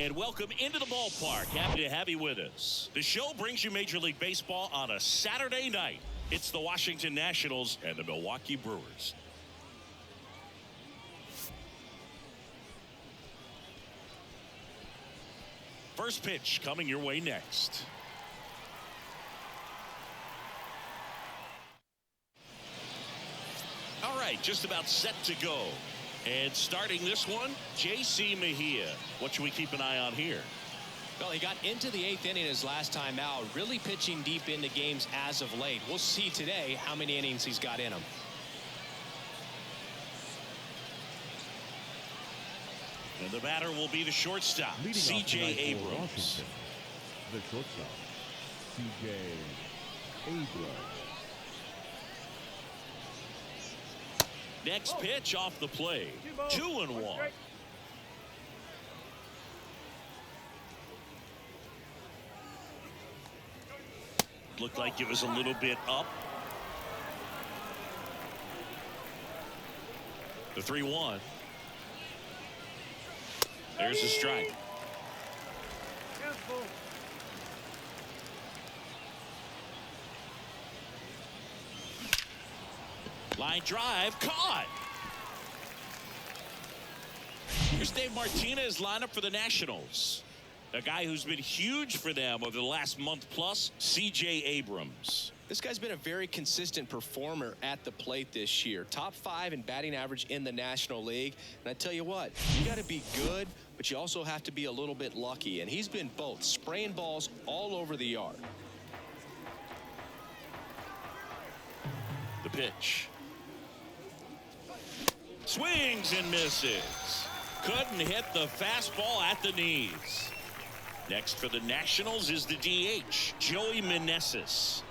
And welcome into the ballpark. Happy to have you with us. The show brings you Major League Baseball on a Saturday night. It's the Washington Nationals and the Milwaukee Brewers. First pitch coming your way next. All right, just about set to go. And starting this one, J.C. Mejia. What should we keep an eye on here? Well, he got into the 8th inning his last time out, really pitching deep into games as of late. We'll see today how many innings he's got in him. And the batter will be the shortstop, C.J. Abrams. The shortstop, C.J. Abrams. Next pitch off the plate. 2-1. Looked like it was a little bit up. The 3-1. There's a strike. Line drive caught. Here's Dave Martinez lineup for the Nationals. A guy who's been huge for them over the last month plus, C.J. Abrams. This guy's been a very consistent performer at the plate this year. Top 5 in batting average in the National League. And I tell you what, you got to be good, but you also have to be a little bit lucky. And he's been both, spraying balls all over the yard. The pitch. Swings and misses. Couldn't hit the fastball at the knees. Next for the Nationals is the DH, Joey Meneses.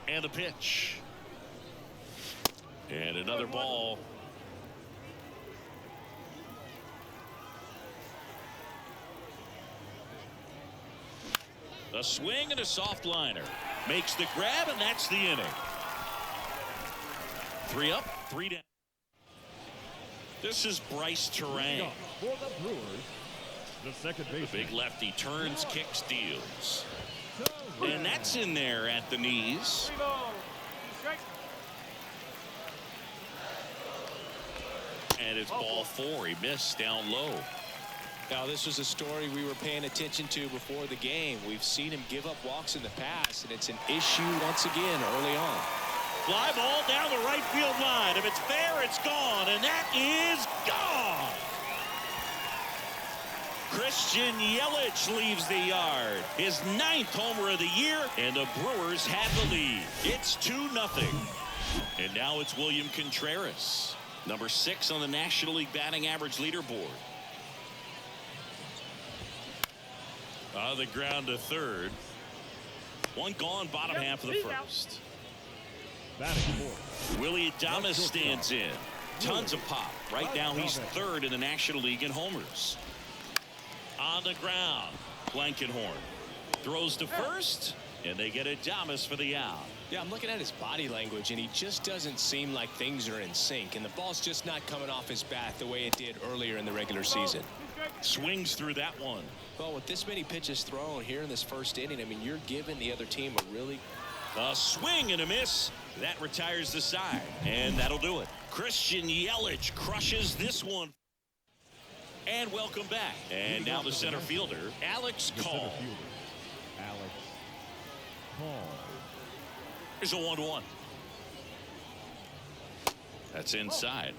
And the pitch. And another ball. A swing and a soft liner. Makes the grab, and that's the inning. 3 up, 3 down. This is Bryce Terang. For the Brewers, the second baseman. The big lefty turns, kicks, deals. And that's in there at the knees. And it's ball 4. He missed down low. Now, this was a story we were paying attention to before the game. We've seen him give up walks in the past, and it's an issue once again early on. Fly ball down the right field line. If it's fair, it's gone, and that is gone. Christian Yelich leaves the yard. His 9th homer of the year, and the Brewers have the lead. It's 2-0. And now it's William Contreras, number 6 on the National League batting average leaderboard. On the ground to third. One gone, bottom half of the first. Batting fourth. Willie Adames stands in. Tons of pop. Right now he's 3rd in the National League in homers. On the ground, Blankenhorn throws to first, and they get Adames for the out. Yeah, I'm looking at his body language, and he just doesn't seem like things are in sync, and the ball's just not coming off his bat the way it did earlier in the regular season. Swings through that one. Well, with this many pitches thrown here in this first inning, I mean, you're giving the other team a really... A swing and a miss. That retires the side, and that'll do it. Christian Yelich crushes this one. And welcome back. And now the center fielder, Alex Call. Alex Call. Here's a 1-1. That's inside.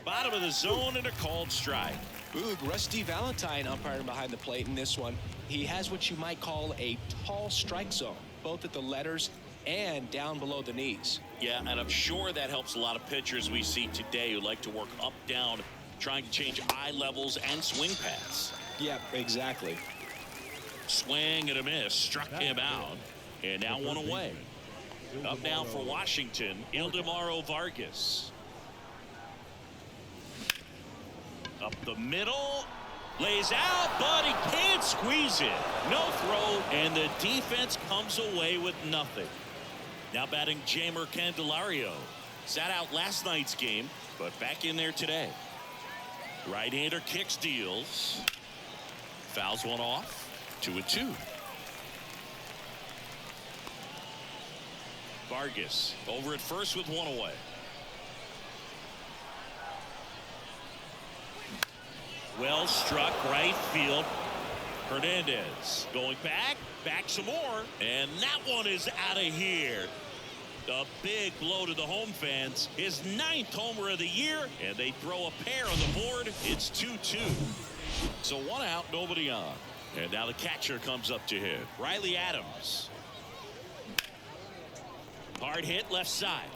Bottom of the zone and a called strike. Ooh, Rusty Valentine umpiring behind the plate in this one. He has what you might call a tall strike zone, both at the letters and down below the knees. Yeah, and I'm sure that helps a lot of pitchers we see today who like to work up, down, trying to change eye levels and swing paths. Yeah, exactly. Swing and a miss, struck him out, and now one away. Up now for Washington, Ildemaro Vargas. Up the middle, lays out, but he can't squeeze it. No throw, and the defense comes away with nothing. Now batting Jamer Candelario. Sat out last night's game, but back in there today. Right-hander kicks, deals. Fouls one off. 2-2. Vargas over at first with one away. Well struck, right field. Hernandez going back some more, and that one is out of here. A big blow to the home fans. His 9th homer of the year, and they throw a pair on the board. It's 2-2. So 1 out, nobody on. And now the catcher comes up to hit. Riley Adams. Hard hit left side.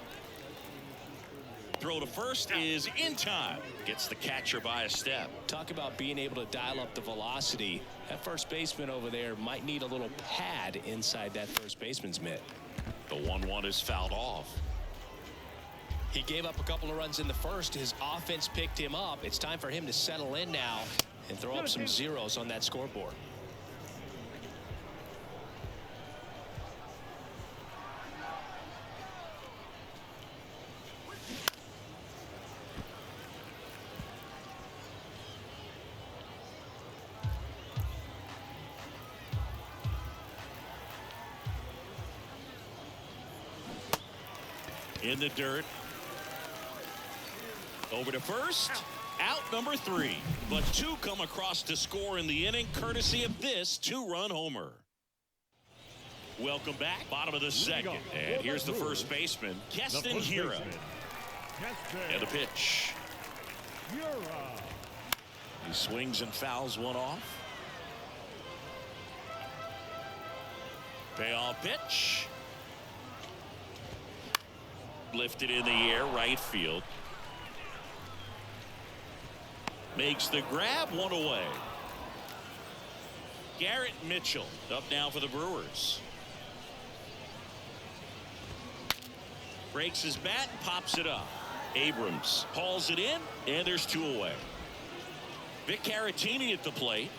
Throw to first is in time. Gets the catcher by a step. Talk about being able to dial up the velocity. That first baseman over there might need a little pad inside that first baseman's mitt. The 1-1 is fouled off. He gave up a couple of runs in the first. His offense picked him up. It's time for him to settle in now and throw up some zeros on that scoreboard. In the dirt. Over to first. Out number 3. But 2 come across to score in the inning, courtesy of this 2-run homer. Welcome back. Bottom of the second. And here's the first baseman, Keston Hira. And the pitch. He swings and fouls one off. Payoff pitch. Lifted in the air, right field. Makes the grab, one away. Garrett Mitchell up now for the Brewers. Breaks his bat, pops it up. Abrams hauls it in, and there's 2 away. Vic Caratini at the plate.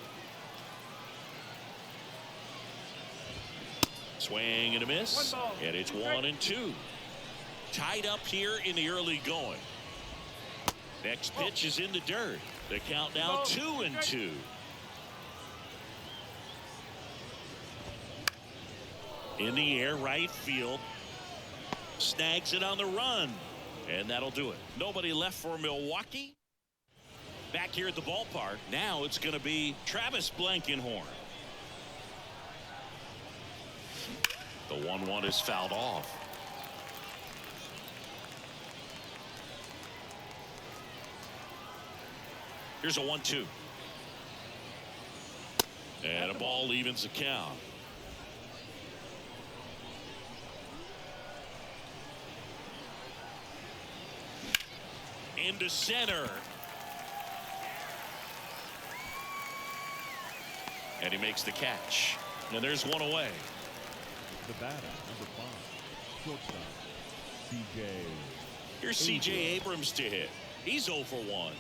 Swing and a miss, and it's 1-2. Tied up here in the early going. Next pitch is in the dirt. The count now 2-2. In the air, right field. Snags it on the run. And that'll do it. Nobody left for Milwaukee. Back here at the ballpark. Now it's going to be Travis Blankenhorn. The 1-1 is fouled off. Here's a 1-2. And a ball evens the count. Into center. And he makes the catch. And there's one away. The batter, number 5, shortstop, C.J. Here's C.J. Abrams to hit. He's 0 for 1.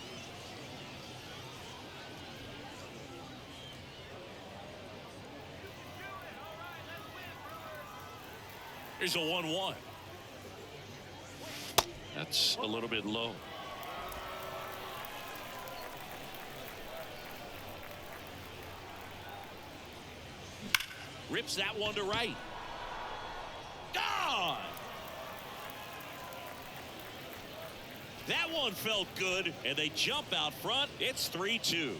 Here's a 1-1. That's a little bit low. Rips that one to right. Gone. That one felt good, and they jump out front. It's 3-2.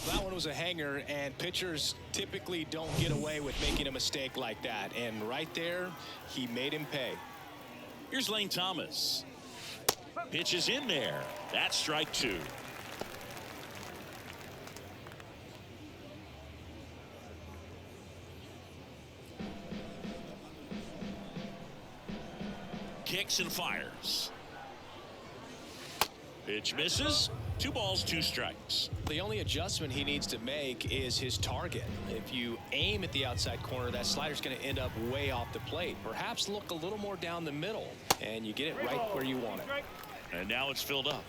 That one was a hanger, and pitchers typically don't get away with making a mistake like that. And right there, he made him pay. Here's Lane Thomas. Pitches in there. That's strike 2. Kicks and fires. Pitch misses. 2 balls, 2 strikes. The only adjustment he needs to make is his target. If you aim at the outside corner, that slider's going to end up way off the plate. Perhaps look a little more down the middle, and you get it right where you want it. And now it's filled up.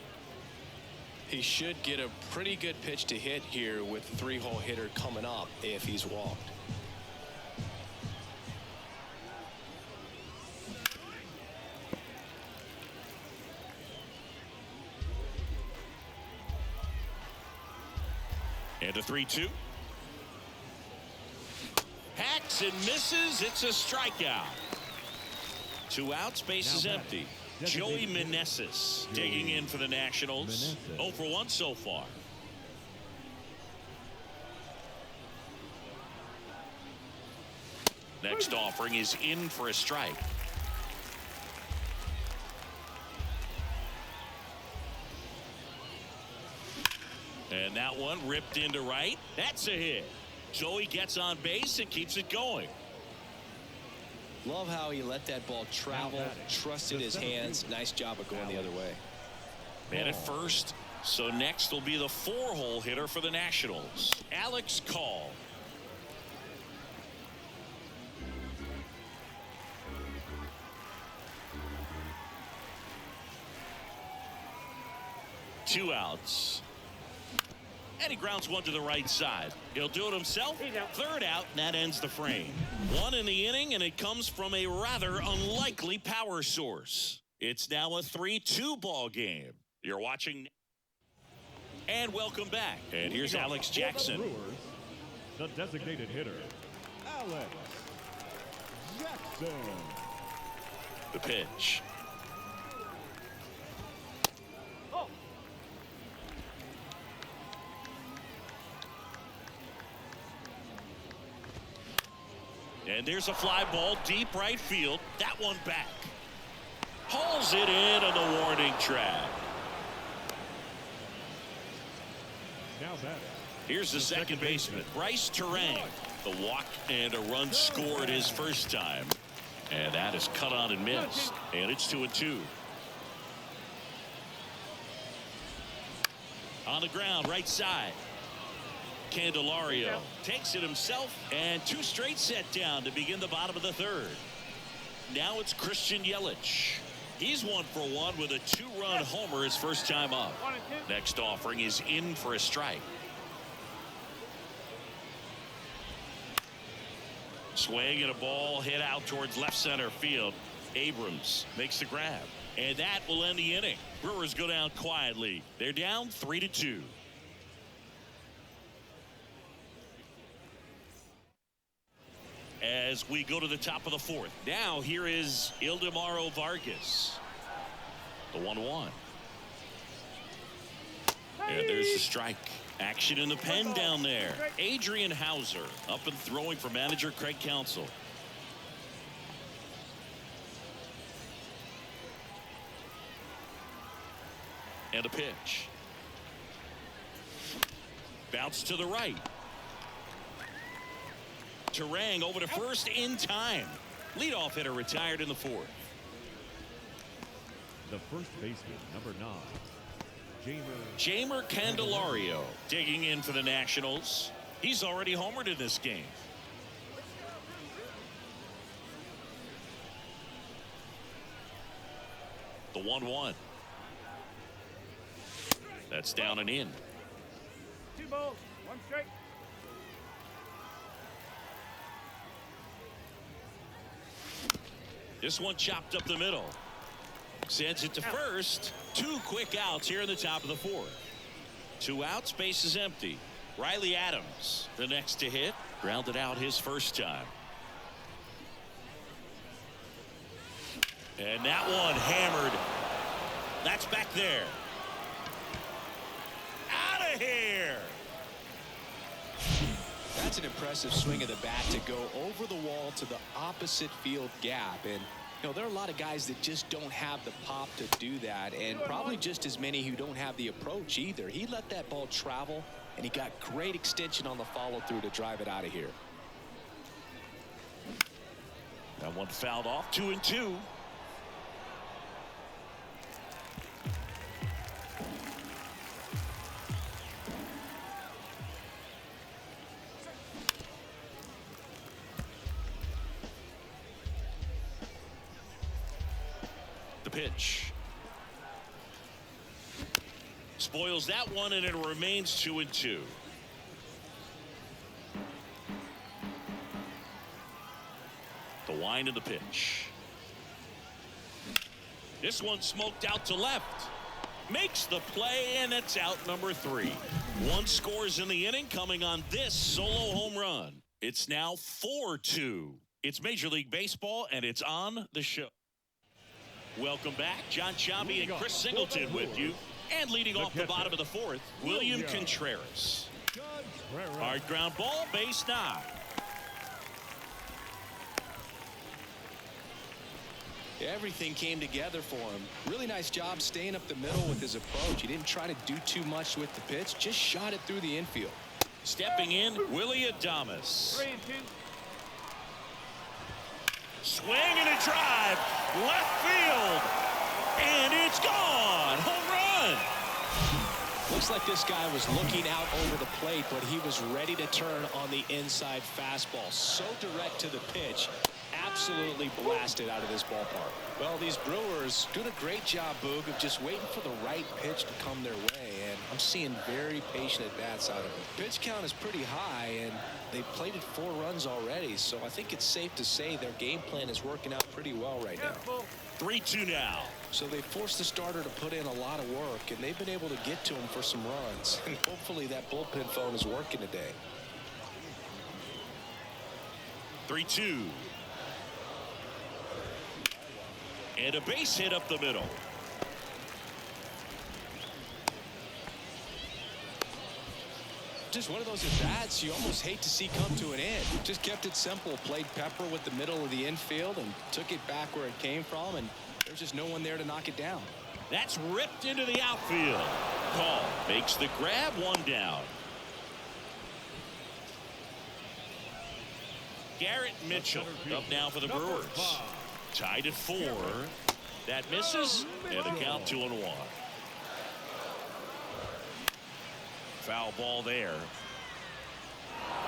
He should get a pretty good pitch to hit here with the 3-hole hitter coming up if he's walked. And a 3-2. Hacks and misses. It's a strikeout. 2 outs, base is empty. Joey Meneses digging in for the Nationals. 0 for 1 so far. Next offering is in for a strike. And that one ripped into right. That's a hit. Joey gets on base and keeps it going. Love how he let that ball travel, trusted his hands. Nice job of going the other way. Man at first. So next will be the 4-hole hitter for the Nationals, Alex Call. Two outs. And he grounds one to the right side. He'll do it himself. Third out, and that ends the frame. One in the inning, and it comes from a rather unlikely power source. It's now a 3-2 ball game. You're watching. And welcome back. And here's Alex Jackson. Brewers, the designated hitter, Alex Jackson. The pitch. And there's a fly ball deep right field. That one back. Hauls it in on the warning track. Now batting. Here's the second baseman, Bryce Terang. The walk and a run scored his first time. And that is cut on and missed. And it's 2-2. On the ground, right side. Candelario takes it himself, and 2 straight set down to begin the bottom of the third. Now it's Christian Yelich. He's 1 for 1 with a 2-run homer his first time up. Next offering is in for a strike. Swing and a ball hit out towards left center field. Abrams makes the grab, and that will end the inning. Brewers go down quietly. They're down 3-2. As we go to the top of the 4th. Now here is Ildemaro Vargas. The 1-1. And there's the strike. Action in the pen down there. Adrian Hauser up and throwing for manager Craig Counsell. And a pitch. Bounce to the right. Terang over to first in time. Leadoff hitter retired in the 4th. The first baseman, number 9, Jamer Candelario digging in for the Nationals. He's already homered in this game. The 1-1. That's down and in. 2 balls, 1 strike. This one chopped up the middle. Sends it to first. 2 quick outs here in the top of the 4th. 2 outs, base is empty. Riley Adams, the next to hit, grounded out his first time. And that one hammered. That's back there. Out of here. That's an impressive swing of the bat to go over the wall to the opposite field gap. And you know, there are a lot of guys that just don't have the pop to do that, and probably just as many who don't have the approach either. He let that ball travel, and he got great extension on the follow through to drive it out of here. That one fouled off. 2-2. Pitch. Spoils that one, and it remains 2-2. The wind of the pitch. This one smoked out to left. makes the play, and it's out number 3. 1 scores in the inning coming on this solo home run. It's now 4-2. It's Major League Baseball, and it's on the show. Welcome back. John Chambi and Chris Singleton with you. And leading off the bottom of the 4th, William Contreras. Hard ground ball, base knock. Everything came together for him. Really nice job staying up the middle with his approach. He didn't try to do too much with the pitch, just shot it through the infield. Stepping in, Willie Adames. 3-2. Swing and a drive, left field, and it's gone. Home run. Looks like this guy was looking out over the plate, but he was ready to turn on the inside fastball. So direct to the pitch. Absolutely blasted out of this ballpark. Well, these Brewers doing a great job, Boog, of just waiting for the right pitch to come their way, and I'm seeing very patient at-bats out of them. Pitch count is pretty high, and they've plated 4 runs already, so I think it's safe to say their game plan is working out pretty well right now. 3-2 now. So they forced the starter to put in a lot of work, and they've been able to get to him for some runs. And hopefully that bullpen phone is working today. 3-2. And a base hit up the middle. Just one of those at-bats you almost hate to see come to an end. Just kept it simple, played pepper with the middle of the infield and took it back where it came from, and there's just no one there to knock it down. That's ripped into the outfield. Call makes the grab, 1 down. Garrett Mitchell up now for the Brewers. Tied at 4. That misses, and the count 2-1. Foul ball there.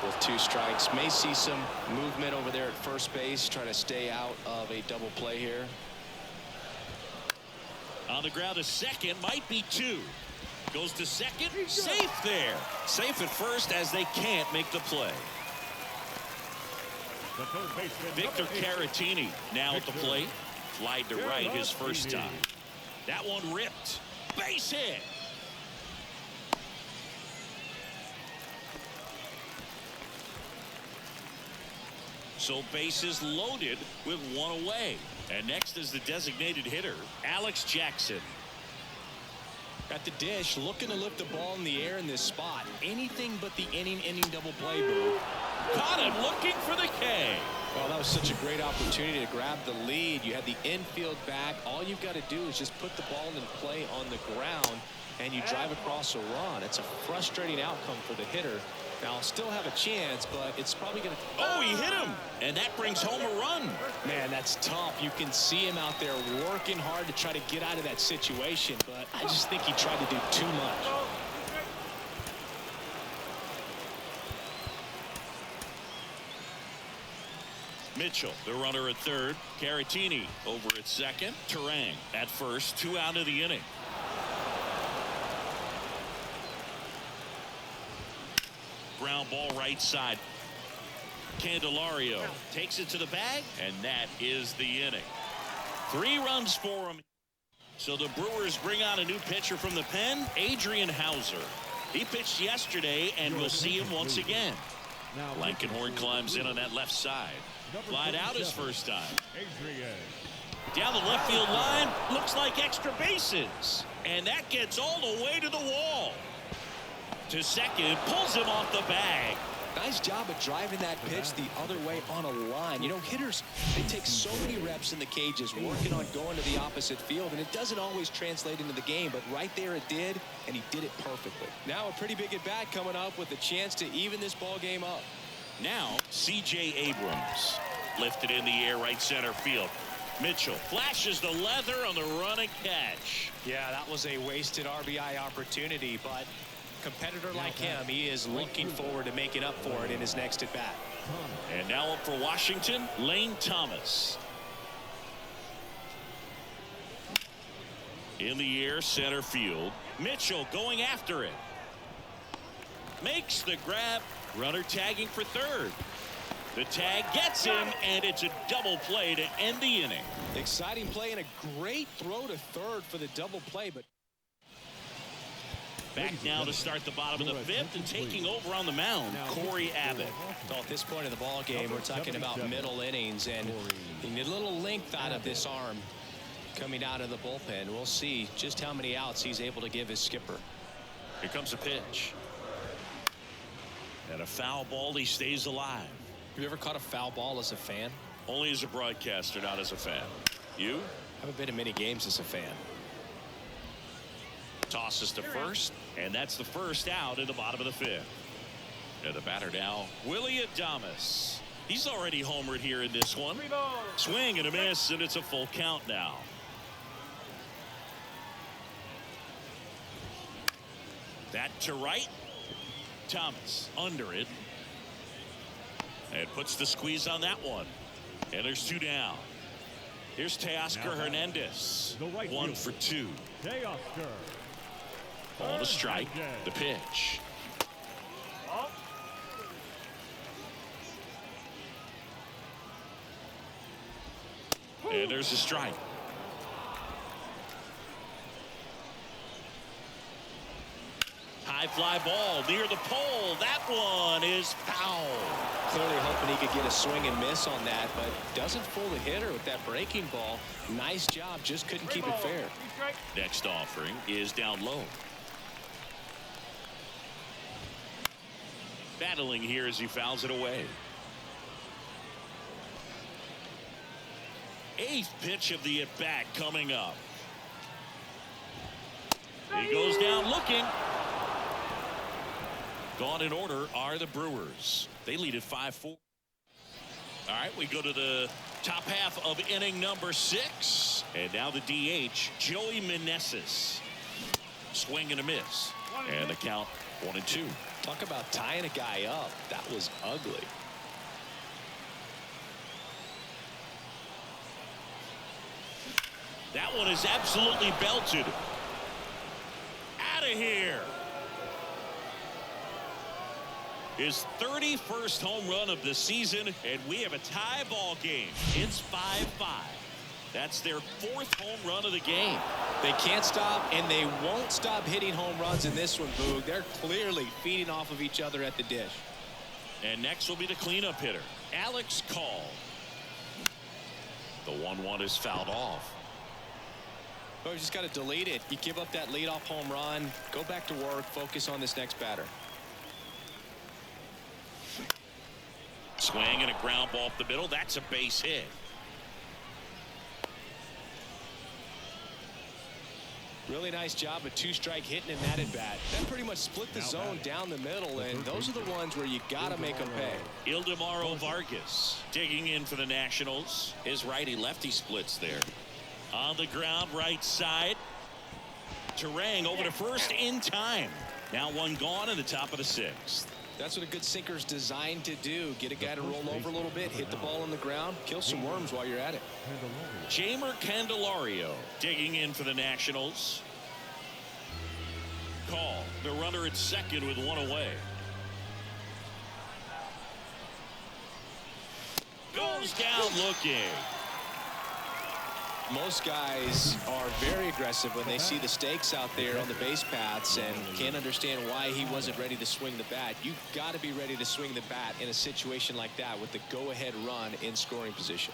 With 2 strikes, may see some movement over there at first base, trying to stay out of a double play here. On the ground to second, might be 2. Goes to second, safe there. Safe at first as they can't make the play. Victor Caratini now at the plate. Flied to right his first time. That one ripped. Base hit. So bases loaded with 1 away. And next is the designated hitter, Alex Jackson. At the dish, looking to lift the ball in the air in this spot. Anything but the inning double play, Boo. Caught him looking for the K. Well, that was such a great opportunity to grab the lead. You had the infield back. All you've got to do is just put the ball in play on the ground, and you drive across a run. It's a frustrating outcome for the hitter. Now, I'll still have a chance, but it's probably going to... Oh, he hit him, and that brings home a run. Man, that's tough. You can see him out there working hard to try to get out of that situation, but I just think he tried to do too much. Mitchell, the runner at third. Caratini over at second. Terang at first. 2 out of the inning. Ground ball right side. Candelario takes it to the bag, and that is the inning. 3 runs for him. So the Brewers bring on a new pitcher from the pen, Adrian Hauser. He pitched yesterday, and we'll see him once again. Blankenhorn climbs in on that left side. Flied out his first time. Down the left field line, looks like extra bases. And that gets all the way to the wall. To second, pulls him off the bag. Nice job of driving that pitch the other way on a line. You know, hitters, they take so many reps in the cages working on going to the opposite field, and it doesn't always translate into the game, but right there it did, and he did it perfectly. Now a pretty big at-bat coming up with a chance to even this ball game up. Now, C.J. Abrams lifted in the air right center field. Mitchell flashes the leather on the run and catch. Yeah, that was a wasted RBI opportunity, but competitor like him, he is looking forward to making up for it in his next at bat. And now up for Washington, Lane Thomas. In the air, center field. Mitchell going after it. Makes the grab. Runner tagging for third. The tag gets him, and it's a double play to end the inning. Exciting play and a great throw to third for the double play, but Back now to start the bottom of the fifth, and taking over on the mound, Corey Abbott. Well, at this point of the ball game, we're talking about middle innings, and you need a little length out of this arm coming out of the bullpen. We'll see just how many outs he's able to give his skipper. Here comes a pitch. And a foul ball, he stays alive. Have you ever caught a foul ball as a fan? Only as a broadcaster, not as a fan. You? Haven't been to many games as a fan. Tosses to first, and that's the first out in the bottom of the fifth. And the batter now, Willie Adames. He's already homered here in this one. Swing and a miss, and it's a full count now. That to right. Thomas under it. And puts the squeeze on that one. And there's two down. Here's Teoscar Hernandez. 1 for 2. Teoscar. Ball to strike. The pitch. And there's a strike. High fly ball near the pole. That one is foul. Clearly hoping he could get a swing and miss on that, but doesn't fool the hitter with that breaking ball. Nice job, just couldn't keep it fair. Next offering is down low. Battling here as he fouls it away. 8th pitch of the at-bat coming up. He goes down looking. Gone in order are the Brewers. They lead at 5-4. All right, we go to the top half of inning number 6. And now the DH, Joey Meneses. Swing and a miss. And the count 1-2. Talk about tying a guy up. That was ugly. That one is absolutely belted. Out of here. His 31st home run of the season, and we have a tie ball game. It's 5-5. That's their 4th home run of the game. They can't stop, and they won't stop hitting home runs in this one, Boog. They're clearly feeding off of each other at the dish. And next will be the cleanup hitter, Alex Call. The 1-1 is fouled off. But you just got to delete it. You give up that leadoff home run, go back to work, focus on this next batter. Swing and a ground ball up the middle. That's a base hit. Really nice job of 2-strike hitting in that at bat. That pretty much split the zone down the middle, and those are the ones where you got to make them pay. Ildemaro Vargas digging in for the Nationals. His righty-lefty splits there. On the ground, right side. Terang over to first in time. Now one gone in the top of the 6th. That's what a good sinker's designed to do. Get a guy to roll over a little bit, hit the ball on the ground, kill some worms while you're at it. Jamer Candelario digging in for the Nationals. Call the runner at second with 1 away. Goes down looking. Most guys are very aggressive when they see the stakes out there on the base paths and can't understand why he wasn't ready to swing the bat. You've got to be ready to swing the bat in a situation like that with the go-ahead run in scoring position.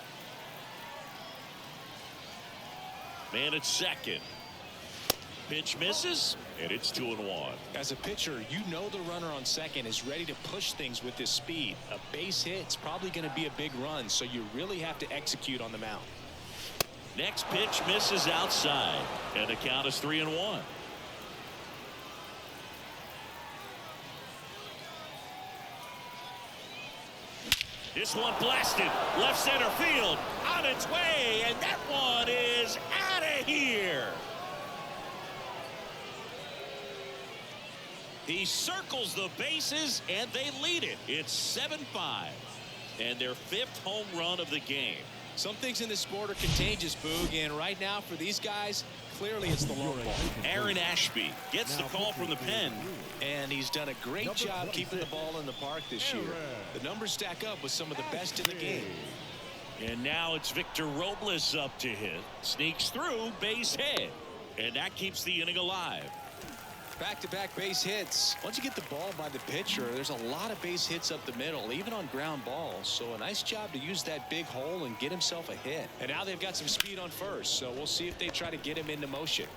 Man at second. Pitch misses, and it's 2-1. As a pitcher, you know the runner on second is ready to push things with his speed. A base hit's probably going to be a big run, so you really have to execute on the mound. Next pitch misses outside, and the count is 3-1. This one blasted left center field on its way, and that one is out of here. He circles the bases, and they lead it. It's 7-5, and their 5th home run of the game. Some things in this sport are contagious, Boog, and right now for these guys, clearly it's the long ball. Aaron Ashby gets the call from the pen. And he's done a great job keeping the ball in the park this year. The numbers stack up with some of the best in the game. And now it's Victor Robles up to hit. Sneaks through, base hit. And that keeps the inning alive. Back-to-back base hits. Once you get the ball by the pitcher, there's a lot of base hits up the middle, even on ground balls. So a nice job to use that big hole and get himself a hit. And now they've got some speed on first, so we'll see if they try to get him into motion.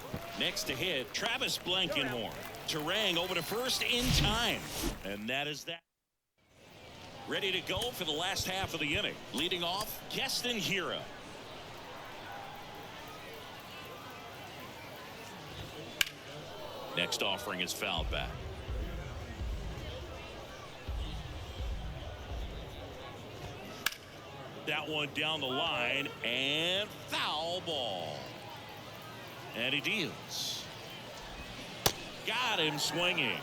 Next to hit, Travis Blankenhorn. Terang over to first in time. And that is that. Ready to go for the last half of the inning. Leading off, Keston Hiura. Next offering is fouled back. That one down the line and foul ball. And he deals. Got him swinging.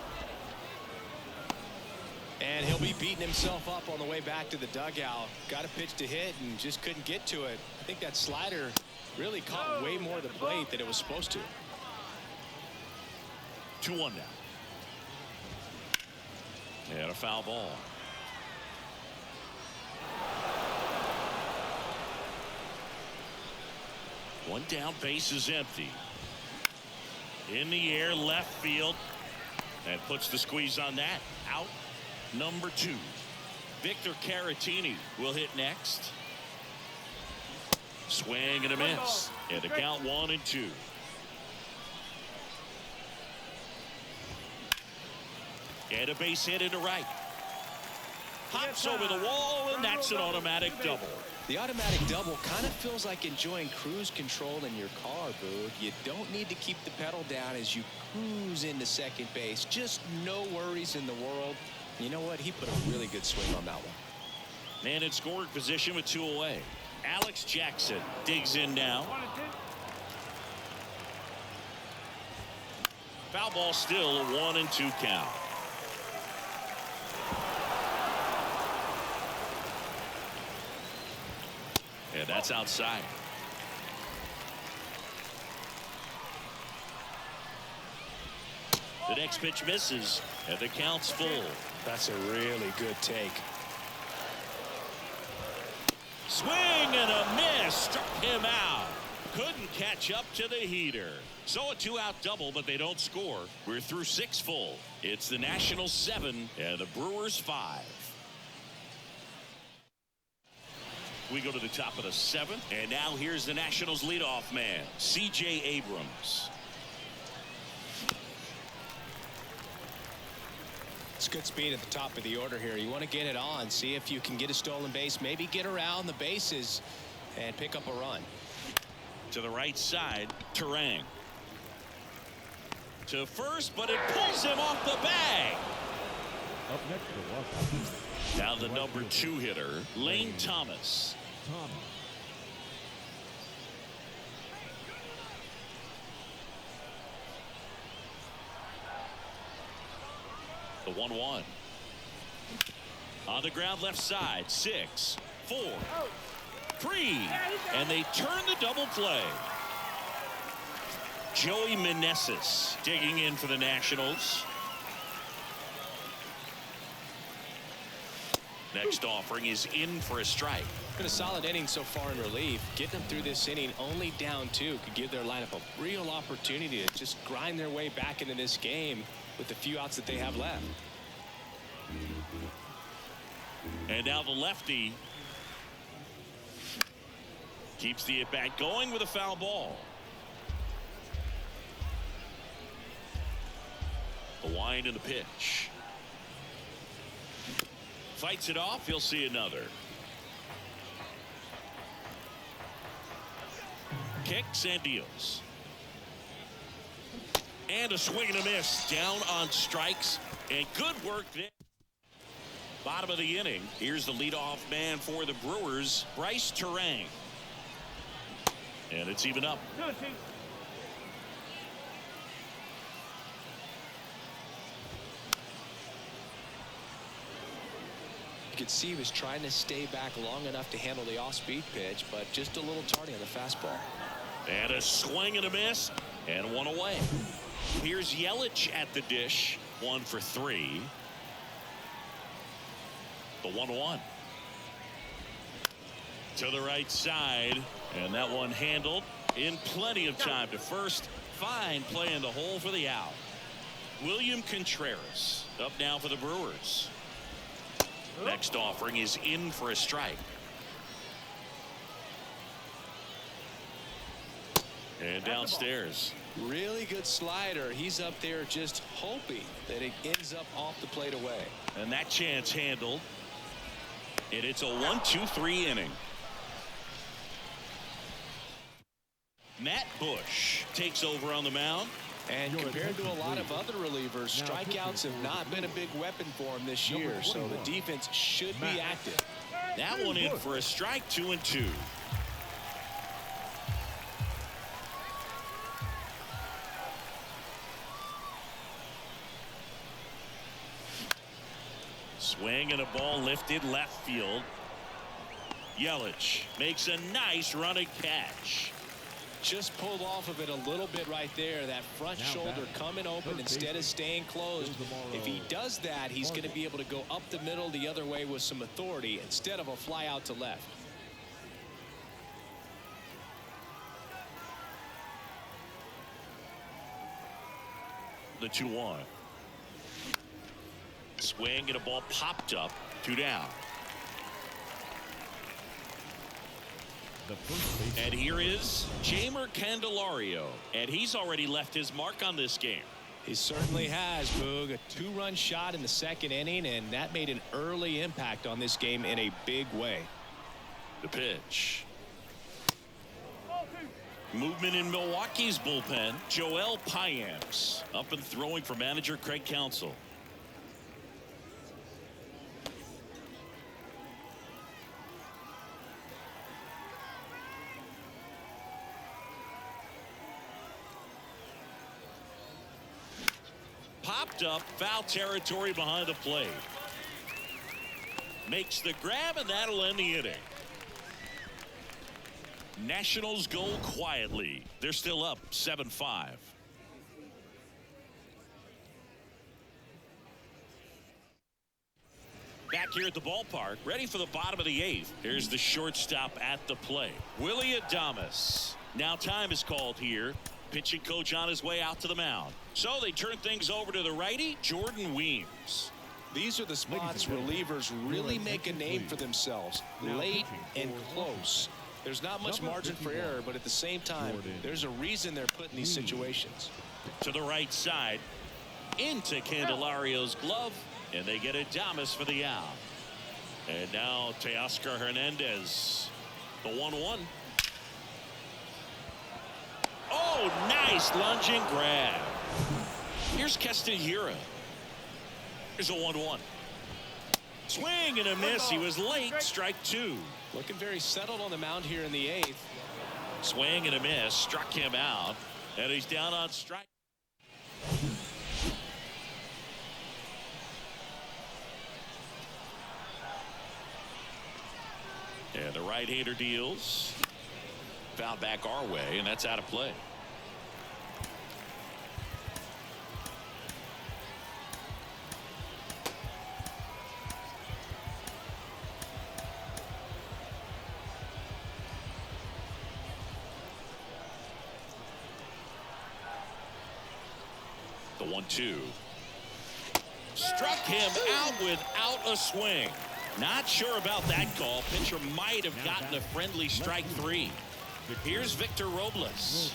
And he'll be beating himself up on the way back to the dugout. Got a pitch to hit and just couldn't get to it. I think that slider really caught way more of the plate than it was supposed to. 2-1 now. And a foul ball. One down, base is empty. In the air, left field. And puts the squeeze on that. Out number 2. Victor Caratini will hit next. Swing and a miss. And the count 1-2. And a base hit into right. Hops over the wall, and that's an automatic double. The automatic double kind of feels like enjoying cruise control in your car, Boo. You don't need to keep the pedal down as you cruise into second base. Just no worries in the world. You know what? He put a really good swing on that one. Man in scoring position with 2 away. Alex Jackson digs in now. Foul ball still, a 1-2 count. And that's outside. The next pitch misses, and the count's full. That's a really good take. Swing and a miss. Struck him out. Couldn't catch up to the heater. So a 2-out double, but they don't score. We're through 6 full. It's the Nationals 7 and the Brewers 5. We go to the top of the 7th, and now here's the Nationals leadoff man, C.J. Abrams. It's good speed at the top of the order here. You want to get it on, see if you can get a stolen base, maybe get around the bases and pick up a run. To the right side, Terang. To first, but it pulls him off the bag. Up next for Washington. Now the number 2 hitter, Lane Thomas. The 1-1. On the ground left side, 6, 4, 3, and they turn the double play. Joey Meneses digging in for the Nationals. Next offering is in for a strike. Been a solid inning so far in relief. Getting them through this inning only down 2 could give their lineup a real opportunity to just grind their way back into this game with the few outs that they have left. And now the lefty keeps the at-bat going with a foul ball. The wind and the pitch. Fights it off. He'll see another. Kicks and deals. And a swing and a miss. Down on strikes. And good work there. Bottom of the inning. Here's the leadoff man for the Brewers, Bryce Terang. And it's even up. You could see he was trying to stay back long enough to handle the off-speed pitch, but just a little tardy on the fastball. And a swing and a miss, and 1 away. Here's Yelich at the dish, 1 for 3. The 1-1. To the right side, and that one handled in plenty of time to first. Fine play in the hole for the out. William Contreras up now for the Brewers. Next offering is in for a strike. And downstairs. Really good slider. He's up there just hoping that it ends up off the plate away. And that chance handled. And it's a 1-2-3 inning. Matt Bush takes over on the mound. And compared to a lot of other relievers, strikeouts have not been a big weapon for him this year. So the defense should be active. That one in for a strike, 2-2. Swing and a ball lifted left field. Yelich makes a nice running catch. Just pulled off of it a little bit right there. That front shoulder coming open instead of staying closed. If he does that, he's going to be able to go up the middle the other way with some authority instead of a fly out to left. The 2-1. Swing and a ball popped up. 2 down. And here is Jeimer Candelario, and he's already left his mark on this game. He certainly has, Boog. A 2-run shot in the second inning, and that made an early impact on this game in a big way. The pitch. Movement in Milwaukee's bullpen. Joel Payamps up and throwing for manager Craig Counsell. Popped up, foul territory behind the plate. Makes the grab, and that'll end the inning. Nationals go quietly. They're still up 7-5. Back here at the ballpark, ready for the bottom of the 8th. Here's the shortstop at the plate, Willie Adames. Now time is called here. Pitching coach on his way out to the mound. So they turn things over to the righty, Jordan Weems. These are the spots relievers really make a name for themselves. Late and close. There's not much margin for error, but at the same time, there's a reason they're put in these situations. To the right side, into Candelario's glove, and they get Adames for the out. And now Teoscar Hernandez, the 1-1. Oh, nice lunging grab. Here's Castanheira. Here's a 1-1. Swing and a miss. He was late. Strike 2. Looking very settled on the mound here in the 8th. Swing and a miss. Struck him out. And he's down on strike. And the right-hander deals. Foul back our way, and that's out of play. The 1-2. Struck him out without a swing. Not sure about that call. Pitcher might have gotten a friendly strike 3. Here's Victor Robles.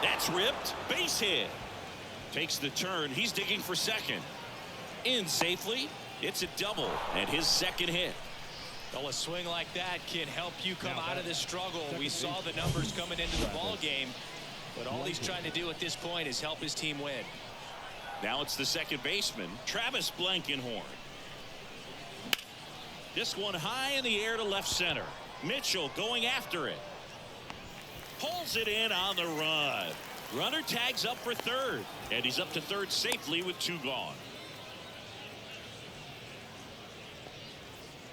That's ripped. Base hit. Takes the turn. He's digging for second. In safely. It's a double and his second hit. Well, a swing like that can help you come out of this struggle. We saw the numbers coming into the ball game, but all he's trying to do at this point is help his team win. Now it's the second baseman, Travis Blankenhorn. This one high in the air to left center. Mitchell going after it. Pulls it in on the run. Runner tags up for third, and he's up to third safely with 2 gone.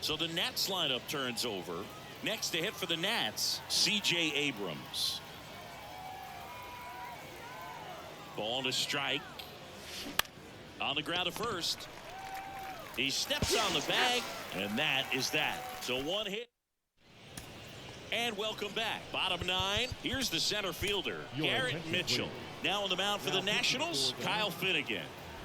So the Nats lineup turns over. Next to hit for the Nats, C.J. Abrams. Ball to strike. On the ground to first. He steps on the bag, and that is that. So 1 hit. And welcome back. Bottom 9, here's the center fielder, Your Garrett attention, Mitchell. please. Now on the mound for the Now Nationals, 54, Kyle Finnegan.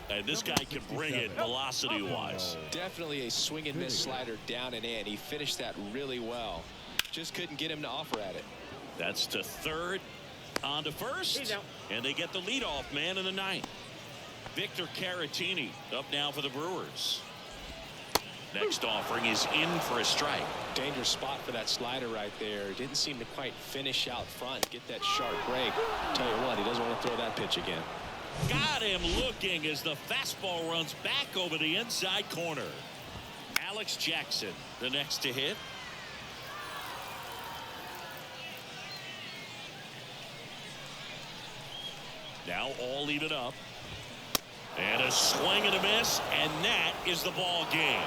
And this guy can bring it velocity-wise. Definitely a swing and miss slider down and in. He finished that really well. Just couldn't get him to offer at it. That's to third, on to first, and they get the leadoff man in the 9th. Victor Caratini up now for the Brewers. Next offering is in for a strike. Dangerous spot for that slider right there. Didn't seem to quite finish out front, get that sharp break. Tell you what, he doesn't want to throw that pitch again. Got him looking as the fastball runs back over the inside corner. Alex Jackson, the next to hit. Now all even up. And a swing and a miss, and that is the ball game.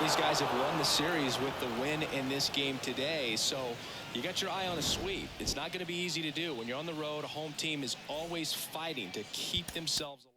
These guys have won the series with the win in this game today, so you got your eye on a sweep. It's not going to be easy to do. When you're on the road, a home team is always fighting to keep themselves alive.